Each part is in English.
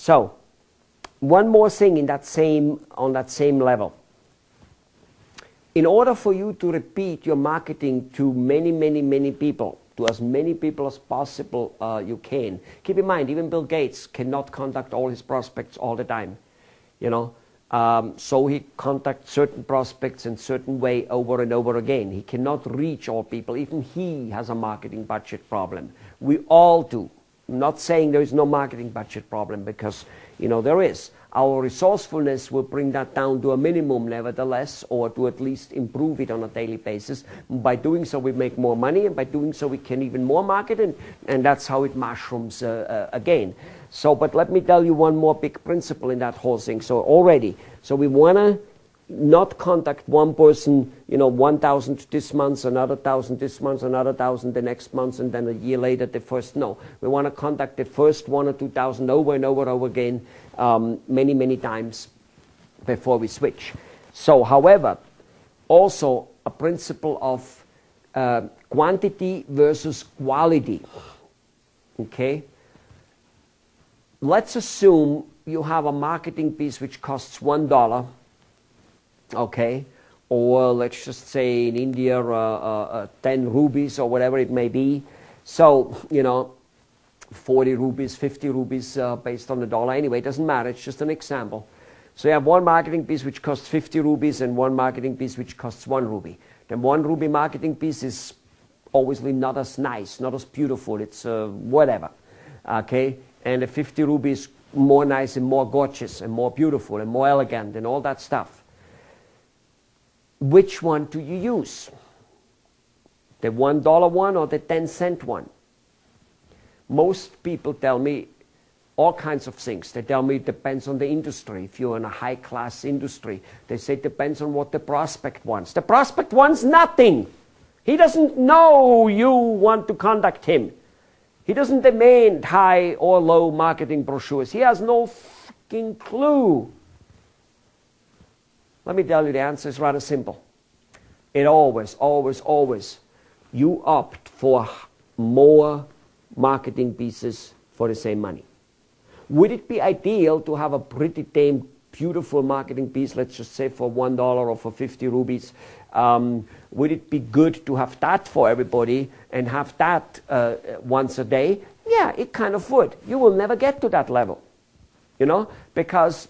So, one more thing in that on that same level. In order for you to repeat your marketing to many people, to as many people as possible you can. Keep in mind, even Bill Gates cannot contact all his prospects all the time. You know, so he contacts certain prospects in certain way over and over again. He cannot reach all people. Even he has a marketing budget problem. We all do. I'm not saying there is no marketing budget problem, because, you know, there is. Our resourcefulness will bring that down to a minimum nevertheless, or to at least improve it on a daily basis. By doing so, we make more money, and by doing so, we can even more market, and that's how it mushrooms again. So, but let me tell you one more big principle in that whole thing. So we want to not contact one person, you know, 1,000 this month, another 1,000 this month, another 1,000 the next month, and then a year later the first. No, we want to contact the first 1,000 or 2,000 over and over again, many times before we switch. So, however, also a principle of quantity versus quality. Okay? Let's assume you have a marketing piece which costs $1. Okay, or let's just say in India 10 rupees or whatever it may be. So, you know, 40 rupees, 50 rupees based on the dollar. Anyway, it doesn't matter. It's just an example. So you have one marketing piece which costs 50 rupees and one marketing piece which costs 1 rupee. The 1 rupee marketing piece is obviously not as nice, not as beautiful. It's whatever. Okay, and the 50 rupees more nice and more gorgeous and more beautiful and more elegant and all that stuff. Which one do you use? The $1 one or the 10-cent one? Most people tell me all kinds of things. They tell me it depends on the industry. If you're in a high-class industry, they say it depends on what the prospect wants. The prospect wants nothing. He doesn't know you want to contact him. He doesn't demand high or low marketing brochures. He has no fucking clue. Let me tell you, the answer is rather simple. It always, you opt for more marketing pieces for the same money. Would it be ideal to have a pretty damn beautiful marketing piece, let's just say for $1 or for 50 rupees? Would it be good to have that for everybody and have that once a day? Yeah, it kind of would. You will never get to that level, you know, because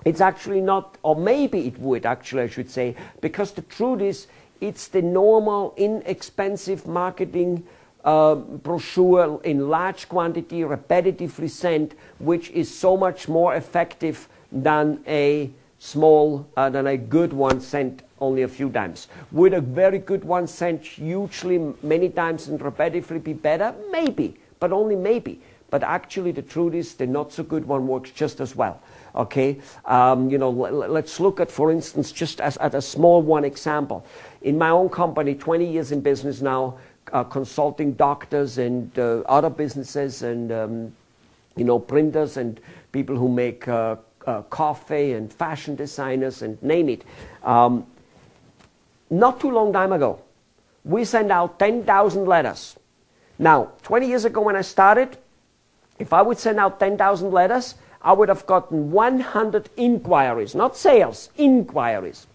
it's actually not, or maybe it would actually, I should say, because the truth is, it's the normal, inexpensive marketing brochure in large quantity, repetitively sent, which is so much more effective than a than a good one sent only a few times. Would a very good one sent hugely many times and repetitively be better? Maybe, but only maybe. But actually, the truth is, the not so good one works just as well. Okay, you know, let's look at, for instance, just as at a small one example. In my own company, 20 years in business now, consulting doctors and other businesses and you know, printers and people who make coffee and fashion designers and name it. Not too long time ago, we sent out 10,000 letters. Now, 20 years ago when I started, if I would send out 10,000 letters, I would have gotten 100 inquiries, not sales, inquiries.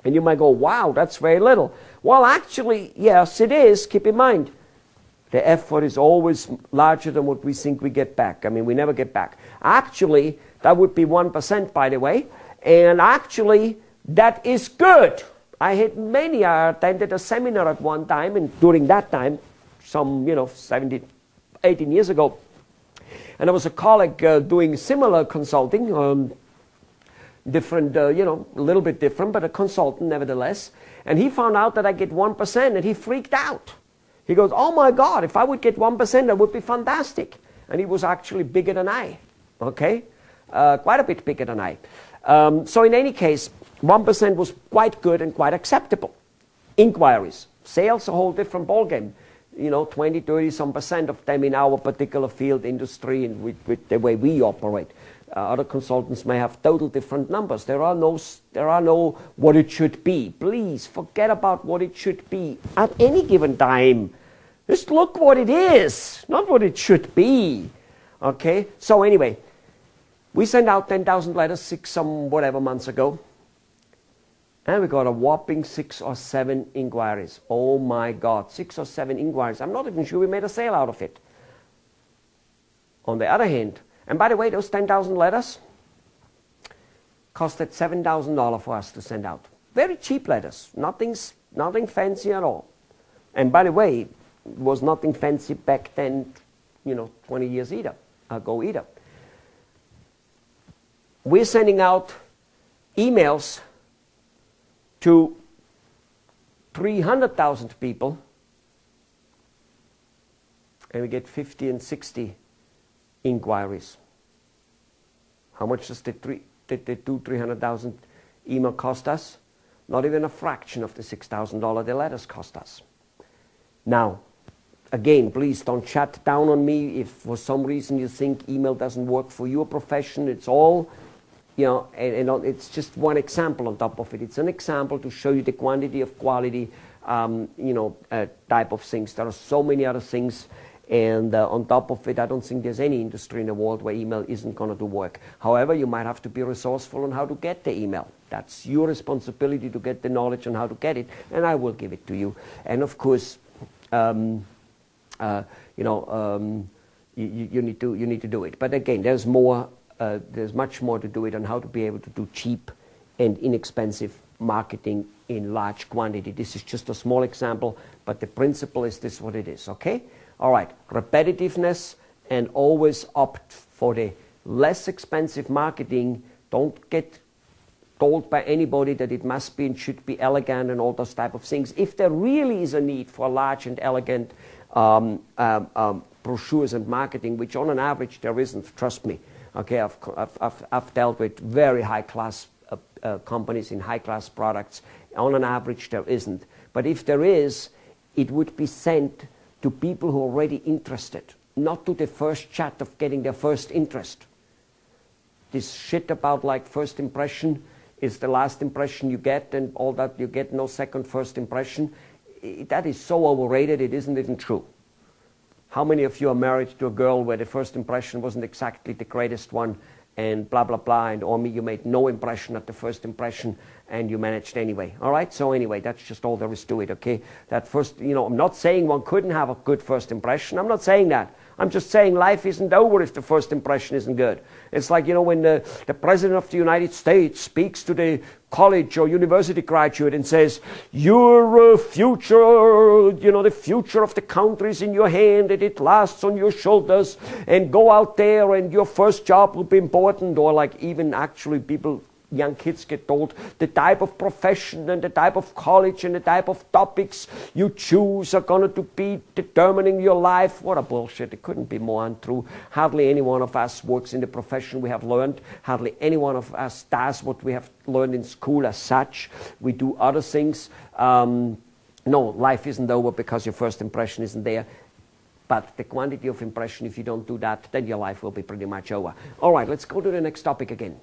And you might go, wow, that's very little. Well, actually, yes, it is. Keep in mind, the effort is always larger than what we think we get back. I mean, we never get back. Actually, that would be 1%, by the way. And actually, that is good. I attended a seminar at one time, and during that time, some, 18 years ago, and there was a colleague doing similar consulting, different, a little bit different, but a consultant nevertheless. And he found out that I get 1%, and he freaked out. He goes, oh my God, if I would get 1%, that would be fantastic. And he was actually bigger than I, okay? Quite a bit bigger than I. So in any case, 1% was quite good and quite acceptable. Inquiries. Sales, a whole different ballgame. 20, 30 some % of them in our particular field, industry, and with the way we operate. Other consultants may have total different numbers. There are no what it should be. Please forget about what it should be at any given time. Just look what it is, not what it should be. Okay? So anyway, We sent out 10,000 letters 6 some whatever months ago, and we got a whopping 6 or 7 inquiries. Oh my God, 6 or 7 inquiries. I'm not even sure we made a sale out of it. On the other hand, and by the way, those 10,000 letters costed $7,000 for us to send out. Very cheap letters, nothing fancy at all. And by the way, it was nothing fancy back then, 20 years ago either. We're sending out emails to 300,000 people, and we get 50 and 60 inquiries. How much does the 300,000 email cost us? Not even a fraction of the $6,000 the letters cost us. Now, again, please don't shut down on me if for some reason you think email doesn't work for your profession. It's all, and it's just one example on top of it. It's an example to show you the quantity of quality, type of things. There are so many other things. And on top of it, I don't think there's any industry in the world where email isn't going to do work. However, you might have to be resourceful on how to get the email. That's your responsibility to get the knowledge on how to get it, and I will give it to you. And of course, you need to do it. But again, there's much more to do it on how to be able to do cheap and inexpensive marketing in large quantity. This is just a small example, but the principle is this what it is, okay? All right, repetitiveness, and always opt for the less expensive marketing. Don't get told by anybody that it must be and should be elegant and all those type of things. If there really is a need for large and elegant brochures and marketing, which on an average there isn't, trust me. Okay, I've dealt with very high-class companies in high-class products. On an average there isn't. But if there is, it would be sent to people who are already interested, not to the first chat of getting their first interest. This shit about like first impression is the last impression you get, and all that, you get no second first impression. That is so overrated, it isn't even true. How many of you are married to a girl where the first impression wasn't exactly the greatest one, and blah, blah, blah, and or you made no impression at the first impression, and you managed anyway. All right, so anyway, that's just all there is to it, okay? That first, I'm not saying one couldn't have a good first impression. I'm not saying that. I'm just saying life isn't over if the first impression isn't good. It's like, when the President of the United States speaks to the college or university graduate and says, your future, the future of the country is in your hand and it lasts on your shoulders, and go out there and your first job will be important. Or like even actually young kids get told the type of profession and the type of college and the type of topics you choose are going to be determining your life. What a bullshit. It couldn't be more untrue. Hardly any one of us works in the profession we have learned. Hardly any one of us does what we have learned in school as such. We do other things. No, life isn't over because your first impression isn't there. But the quantity of impression, if you don't do that, then your life will be pretty much over. All right, let's go to the next topic again.